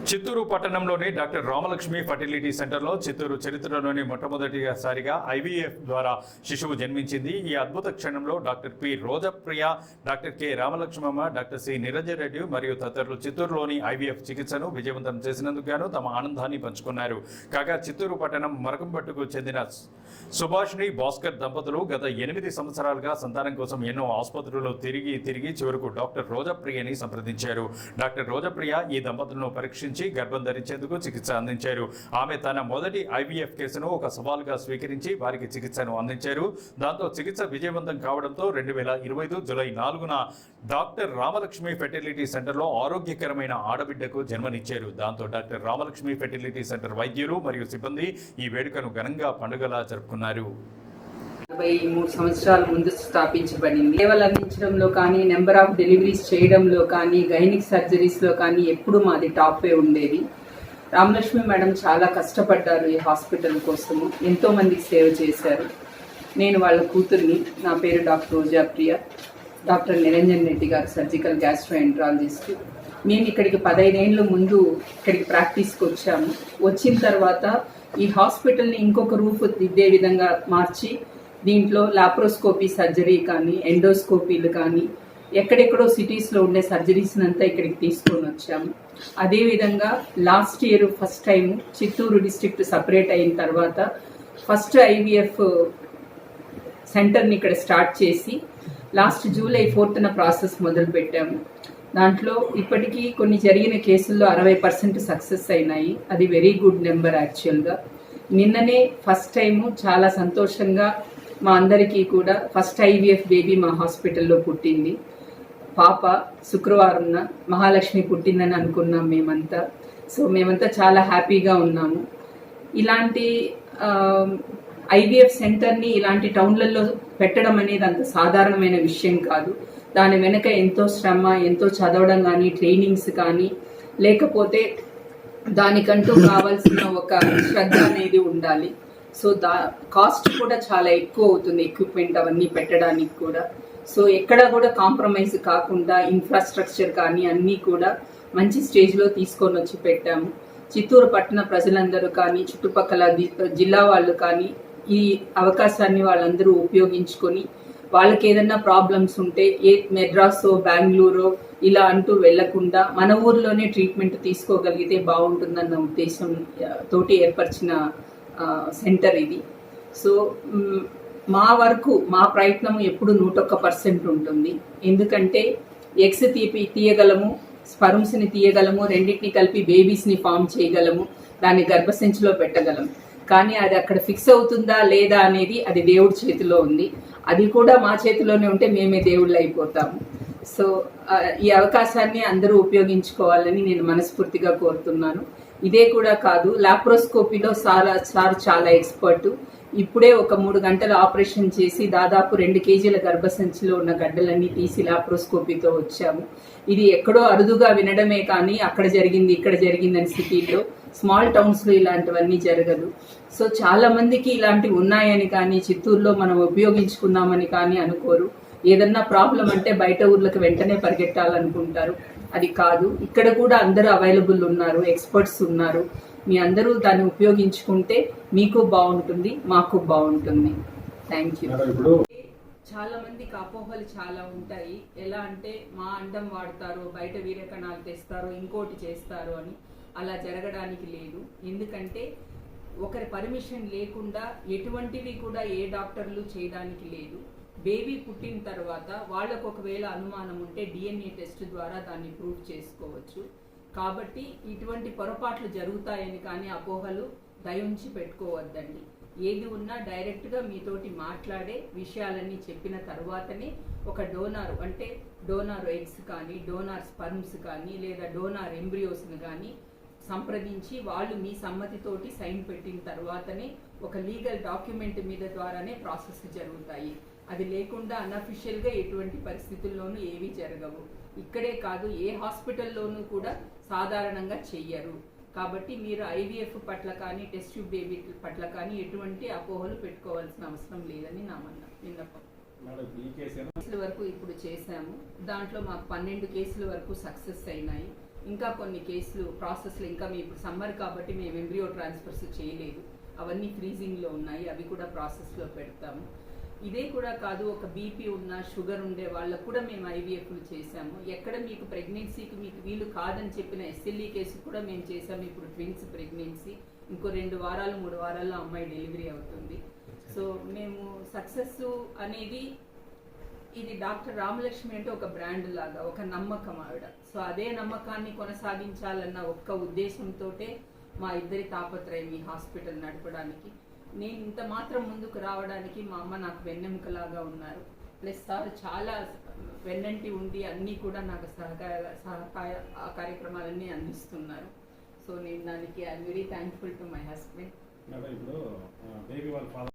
చిత్తూరు పట్టణంలోని doctor Ramalakshmi fertility సెంటర్లో చిత్తూరు చరిత్రలోని మొట్టమొదటిసారిగా ఐవీఎఫ్ ద్వారా శిశువు జన్మించింది. ఈ అద్భుత క్షణంలో doctor P Rojapriya, doctor K Ramalakshmamma, doctor C Niranjan Reddy మరియు తదితరులు చిత్తూరులోని ఐవీఎఫ్ చికిత్సను విజయవంతం చేసినందుకు గాను తమ ఆనందాన్ని పంచుకున్నారు. కాగా చిత్తూరు పట్టణం మరకంపట్టుకు చెందిన సుభాష్ని భాస్కర్ దంపతులు గత 8 సంవత్సరాలుగా సంతానం కోసం ఎన్నో ఆసుపత్రుల్లో తిరిగి చివరకు డాక్టర్ రోజప్రియని సంప్రదించారు. డాక్టర్ రోజప్రియ ఈ దంపతులను పరీక్షించి గర్భం ధరించేందుకు చికిత్స అందించారు. ఆమె తన మొదటి ఐవీఎఫ్ కేసును ఒక సవాలుగా స్వీకరించి వారికి చికిత్సను అందించారు. దాంతో చికిత్స విజయవంతం కావడంతో 2025 జూలై 4న డాక్టర్ రామలక్ష్మి ఫెర్టిలిటీ సెంటర్లో ఆరోగ్యకరమైన ఆడబిడ్డకు జన్మనిచ్చారు. దాంతో డాక్టర్ రామలక్ష్మి ఫెర్టిలిటీ సెంటర్ వైద్యులు మరియు సిబ్బంది ఈ వేడుకను ఘనంగా పండుగలా జరుపుకున్నారు. 43 సంవత్సరాల ముందు స్థాపించబడింది. సేవలు అందించడంలో కానీ, నెంబర్ ఆఫ్ డెలివరీస్ చేయడంలో కానీ, గైనిక్ సర్జరీస్లో కానీ ఎప్పుడు మాది టాపే ఉండేది. రామలక్ష్మి మేడం చాలా కష్టపడ్డారు ఈ హాస్పిటల్ కోసము, ఎంతో మందికి సేవ చేశారు. నేను వాళ్ళ కూతుర్ని. నా పేరు డాక్టర్ రోజప్రియ. డాక్టర్ నిరంజన్ రెడ్డి గారు సర్జికల్ గ్యాస్ట్రోఎంట్రాలజిస్ట్. మేము ఇక్కడికి 15 ఏళ్ళ ముందు ఇక్కడికి ప్రాక్టీస్కి వచ్చాము. వచ్చిన తర్వాత ఈ హాస్పిటల్ని ఇంకొక రూపు దిద్దే విధంగా మార్చి దీంట్లో లాప్రోస్కోపీ సర్జరీ కానీ, ఎండోస్కోపీలు కానీ, ఎక్కడెక్కడో సిటీస్లో ఉండే సర్జరీస్ అంతా ఇక్కడికి తీసుకొని వచ్చాము. అదేవిధంగా last year first time Chittoor district separate అయిన తర్వాత ఫస్ట్ ఐవీఎఫ్ సెంటర్ని ఇక్కడ స్టార్ట్ చేసి లాస్ట్ జూలై 4న ప్రాసెస్ మొదలు పెట్టాము. దాంట్లో ఇప్పటికీ కొన్ని జరిగిన కేసుల్లో 60% సక్సెస్ అయినాయి. అది వెరీ గుడ్ నెంబర్ యాక్చువల్గా. నిన్ననే ఫస్ట్ టైము చాలా సంతోషంగా మా అందరికీ కూడా ఫస్ట్ ఐవీఎఫ్ బేబీ మా హాస్పిటల్లో పుట్టింది. పాప శుక్రవారంన మహాలక్ష్మి పుట్టిందని అనుకున్నాం మేమంతా. సో మేమంతా చాలా హ్యాపీగా ఉన్నాము. ఇలాంటి ఐవీఎఫ్ సెంటర్ని ఇలాంటి టౌన్లలో పెట్టడం అనేది అంత సాధారణమైన విషయం కాదు. దాని వెనక ఎంతో శ్రమ, ఎంతో చదవడం కానీ, ట్రైనింగ్స్ కానీ, లేకపోతే దానికంటూ కావాల్సిన ఒక శ్రద్ధ అనేది ఉండాలి. సో కాస్ట్ కూడా చాలా ఎక్కువ అవుతుంది, ఎక్విప్మెంట్ అవన్నీ పెట్టడానికి కూడా. సో ఎక్కడ కూడా కాంప్రమైజ్ కాకుండా ఇన్ఫ్రాస్ట్రక్చర్ కానీ అన్నీ కూడా మంచి స్టేజ్లో తీసుకొని వచ్చి పెట్టాము. చిత్తూరు పట్టణ ప్రజలందరూ కానీ, చుట్టుపక్కల జిల్లా వాళ్ళు కానీ ఈ అవకాశాన్ని వాళ్ళందరూ ఉపయోగించుకొని వాళ్ళకి ఏదన్నా ప్రాబ్లమ్స్ ఉంటే మెడ్రాసో, బెంగళూరో ఇలా అంటూ వెళ్లకుండా మన ఊర్లోనే ట్రీట్మెంట్ తీసుకోగలిగితే బాగుంటుందన్న ఉద్దేశం తోటి ఏర్పరిచిన సెంటర్ ఇది. సో మా ప్రయత్నం ఎప్పుడు 101% ఉంటుంది. ఎందుకంటే ఎగ్స్ తీయగలము, స్పర్మ్స్ని తీయగలము, రెండింటిని కలిపి బేబీస్ని ఫామ్ చేయగలము, దాన్ని గర్భసంచిలో పెట్టగలము. కానీ అది అక్కడ ఫిక్స్ అవుతుందా లేదా అనేది అది దేవుడి చేతిలో ఉంది. అది కూడా మా చేతిలోనే ఉంటే మేమే దేవుళ్ళు అయిపోతాము. సో ఈ అవకాశాన్ని అందరూ ఉపయోగించుకోవాలని నేను మనస్ఫూర్తిగా కోరుతున్నాను. ఇదే కూడా కాదు, లాప్రోస్కోపీలో సార్ చాలా ఎక్స్పర్టు. ఇప్పుడే ఒక 3 గంటల ఆపరేషన్ చేసి దాదాపు 2 కేజీల గర్భసంచిలో ఉన్న గడ్డలన్నీ తీసి లాప్రోస్కోపీతో వచ్చాము. ఇది ఎక్కడో అరుదుగా వినడమే కానీ అక్కడ జరిగింది ఇక్కడ జరిగిందని సిటీలో, స్మాల్ టౌన్స్లో ఇలాంటివన్నీ జరగదు. సో చాలా మందికి ఇలాంటివి ఉన్నాయని కానీ, చిత్తూరులో మనం ఉపయోగించుకున్నామని కానీ అనుకోరు. ఏదన్నా ప్రాబ్లం అంటే బయట ఊర్లకు వెంటనే పరిగెట్టాలనుకుంటారు. అది కాదు, ఇక్కడ కూడా అందరూ అవైలబుల్ ఉన్నారు, ఎక్స్పర్ట్స్ ఉన్నారు. మీ అందరూ దాన్ని ఉపయోగించుకుంటే మీకు బాగుంటుంది, మాకు బాగుంటుంది. Thank you. చాలా మందికి అపోహలు చాలా ఉంటాయి. ఎలా అంటే మా అండం వాడతారు, బయట వీర్యకణాలు తెస్తారు, ఇంకోటి చేస్తారు అని. అలా జరగడానికి లేదు. ఎందుకంటే ఒకరి పర్మిషన్ లేకుండా ఎటువంటివి కూడా ఏ డాక్టర్లు చేయడానికి లేదు. బేబీ పుట్టిన తర్వాత వాళ్ళకు ఒకవేళ అనుమానం ఉంటే DNA టెస్ట్ ద్వారా దాన్ని ప్రూవ్ చేసుకోవచ్చు. కాబట్టి ఇటువంటి పొరపాట్లు జరుగుతాయని కానీ అపోహలు దయించి పెట్టుకోవద్దండి. ఏది ఉన్నా డైరెక్ట్గా మీతోటి మాట్లాడే విషయాలన్నీ చెప్పిన తర్వాతనే ఒక డోనార్ అంటే డోనార్ ఎగ్స్ కానీ, డోనార్ స్పర్మ్స్ కానీ, లేదా డోనార్ ఎంబ్రియోస్ని కానీ సంప్రదించి వాళ్ళు మీ సమ్మతితోటి సైన్ పెట్టిన తర్వాతనే ఒక లీగల్ డాక్యుమెంట్ మీద ద్వారానే ప్రాసెస్ జరుగుతాయి. అది లేకుండా అన్అఫిషియల్గా ఎటువంటి పరిస్థితుల్లోనూ ఏవీ జరగవు. ఇక్కడే కాదు, ఏ హాస్పిటల్లోనూ కూడా సాధారణంగా చెయ్యరు. కాబట్టి మీరు ఐవీఎఫ్ పట్ల కానీ, టెస్ట్ ట్యూబ్ బేబీ పట్ల కానీ ఎటువంటి అపోహలు పెట్టుకోవాల్సిన అవసరం లేదని నా విన్నపం. కేసుల వరకు ఇప్పుడు చేశాము. దాంట్లో మాకు 12 కేసుల వరకు సక్సెస్ అయినాయి. ఇంకా కొన్ని కేసులు ప్రాసెస్లో ఇంకా మేము ఇప్పుడు సమ్మర్ కాబట్టి మేము ఎంబ్రియో ట్రాన్స్ఫర్స్ చేయలేదు, అవన్నీ ఫ్రీజింగ్లో ఉన్నాయి, అవి కూడా ప్రాసెస్లో పెడతాము. ఇదే కూడా కాదు, ఒక బీపీ ఉన్న షుగర్ ఉండే వాళ్ళకు కూడా మేము ఐవీఎఫ్లు చేశాము. ఎక్కడ మీకు ప్రెగ్నెన్సీకి మీకు వీలు కాదని చెప్పిన ఎస్ఎల్ఈ కేసు కూడా మేము చేసాము. ఇప్పుడు ట్విన్స్ ప్రెగ్నెన్సీ, ఇంకో 2 వారాలు 3 వారాల్లో అమ్మాయి డెలివరీ అవుతుంది. సో మేము సక్సెస్ అనేది ఇది డాక్టర్ రామలక్ష్మి అంటే ఒక బ్రాండ్ లాగా, ఒక నమ్మకం ఆవిడ. సో అదే నమ్మకాన్ని కొనసాగించాలన్న ఒక్క ఉద్దేశంతో మా ఇద్దరి తాపత్రయం ఈ హాస్పిటల్ నడపడానికి. నేను ఇంత మాత్రం ముందుకు రావడానికి మా అమ్మ నాకు వెన్నెముకలాగా ఉన్నారు. ప్లస్ సార్ చాలా వెన్నంటి ఉండి అన్నీ కూడా నాకు సహకార కార్యక్రమాలన్నీ అందిస్తున్నారు. సో నేను దానికి I'm very thankful to my husband. ఇప్పుడు బేబీ వాళ్ళ